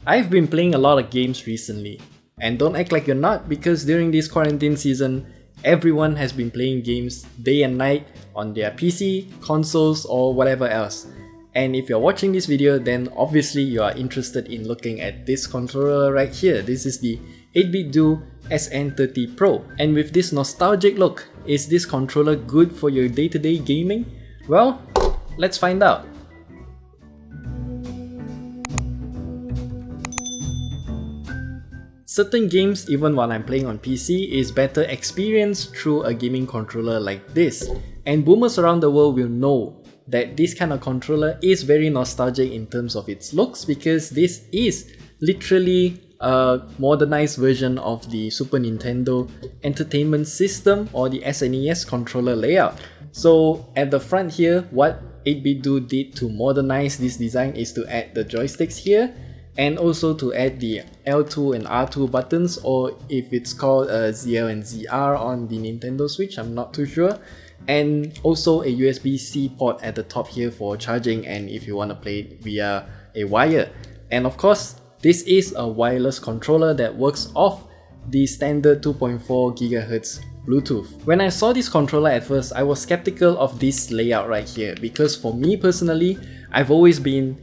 I've been playing a lot of games recently, and don't act like you're not, because during this quarantine season, everyone has been playing games day and night on their PC, consoles, or whatever else. And if you're watching this video, then obviously you are interested in looking at this controller right here. This is the 8bitdo SN30 Pro. And with this nostalgic look, is this controller good for your day-to-day gaming? Well, let's find out. Certain games, even while I'm playing on PC, is better experienced through a gaming controller like this. And boomers around the world will know that this kind of controller is very nostalgic in terms of its looks, because this is literally a modernized version of the Super Nintendo Entertainment System or the SNES controller layout. So at the front here, what 8bitdo did to modernize this design is to add the joysticks here, and also to add the L2 and R2 buttons, or if it's called ZL and ZR on the Nintendo Switch, I'm not too sure. And also a USB-C port at the top here for charging, and if you want to play it via a wire. And of course, this is a wireless controller that works off the standard 2.4 GHz Bluetooth. When I saw this controller at first, I was skeptical of this layout right here, because for me personally, I've always been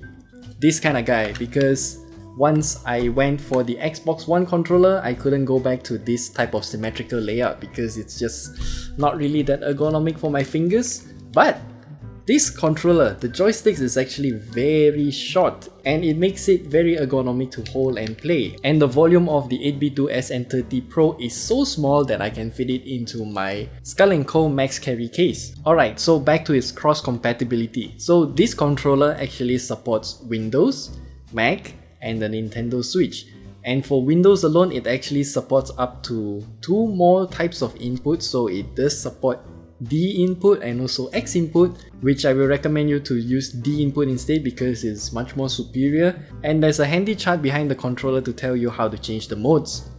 this kind of guy, because once I went for the Xbox One controller, I couldn't go back to this type of symmetrical layout because it's just not really that ergonomic for my fingers. But this controller, the joysticks is actually very short, and it makes it very ergonomic to hold and play. And the volume of the 8bitdo SN30 Pro is so small that I can fit it into my Skull & Co Max Carry case. Alright, so back to its cross compatibility. So this controller actually supports Windows, Mac, and the Nintendo Switch. And for Windows alone, it actually supports up to 2 more types of inputs, so it does support D input and also X input, which I will recommend you to use D input instead because it's much more superior. And there's a handy chart behind the controller to tell you how to change the modes.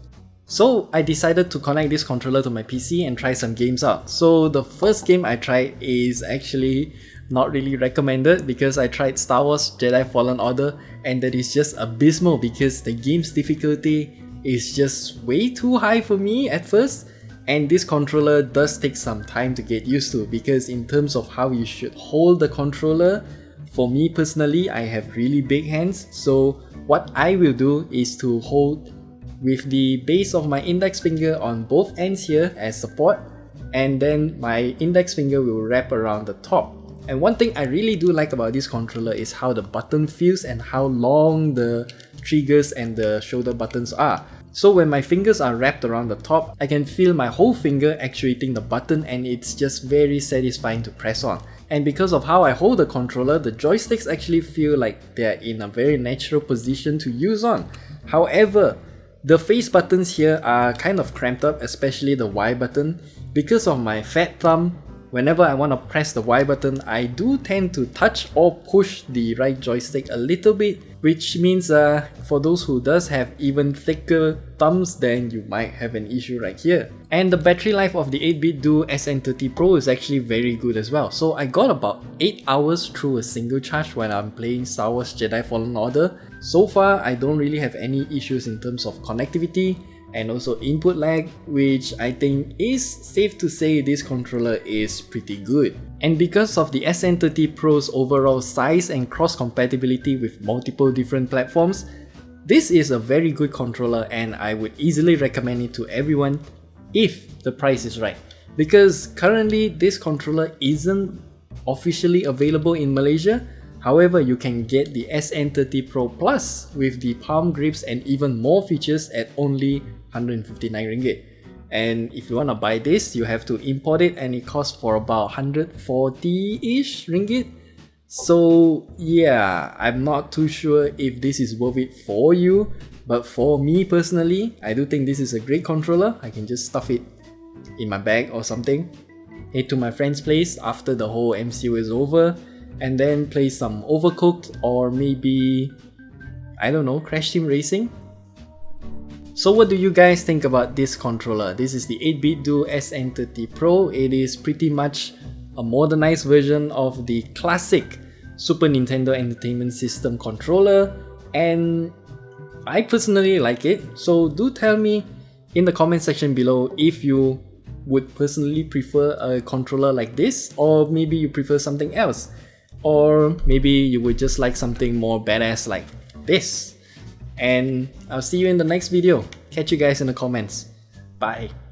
So I decided to connect this controller to my PC and try some games out. So the first game I tried is actually not really recommended, because I tried Star Wars Jedi Fallen Order, and that is just abysmal because the game's difficulty is just way too high for me at first. And this controller does take some time to get used to, because in terms of how you should hold the controller, for me personally, I have really big hands. So what I will do is to hold with the base of my index finger on both ends here as support, and then my index finger will wrap around the top. And one thing I really do like about this controller is how the button feels and how long the triggers and the shoulder buttons are. So when my fingers are wrapped around the top, I can feel my whole finger actuating the button, and it's just very satisfying to press on. And because of how I hold the controller, the joysticks actually feel like they're in a very natural position to use on. However, the face buttons here are kind of cramped up, especially the Y button. Because of my fat thumb, whenever I want to press the Y button, I do tend to touch or push the right joystick a little bit, which means for those who does have even thicker thumbs, then you might have an issue right here. And the battery life of the 8bitdo SN30 Pro is actually very good as well. So I got about 8 hours through a single charge when I'm playing Star Wars Jedi Fallen Order. So far, I don't really have any issues in terms of connectivity and also input lag, which I think is safe to say this controller is pretty good. And because of the SN30 Pro's overall size and cross compatibility with multiple different platforms, this is a very good controller, and I would easily recommend it to everyone if the price is right. Because currently this controller isn't officially available in Malaysia. However, you can get the SN30 Pro Plus with the palm grips and even more features at only 159 ringgit. And if you want to buy this, you have to import it, and it costs for about 140-ish ringgit. So yeah, I'm not too sure if this is worth it for you, but for me personally, I do think this is a great controller. I can just stuff it in my bag or something, head to my friend's place after the whole MCO is over, and then play some Overcooked, or maybe, I don't know, Crash Team Racing. So what do you guys think about this controller? This is the 8bitdo SN30 Pro. It is pretty much a modernized version of the classic Super Nintendo Entertainment System controller, and I personally like it, so do tell me in the comment section below if you would personally prefer a controller like this, or maybe you prefer something else, or maybe you would just like something more badass like this. And I'll see you in the next video. Catch you guys in the comments. Bye.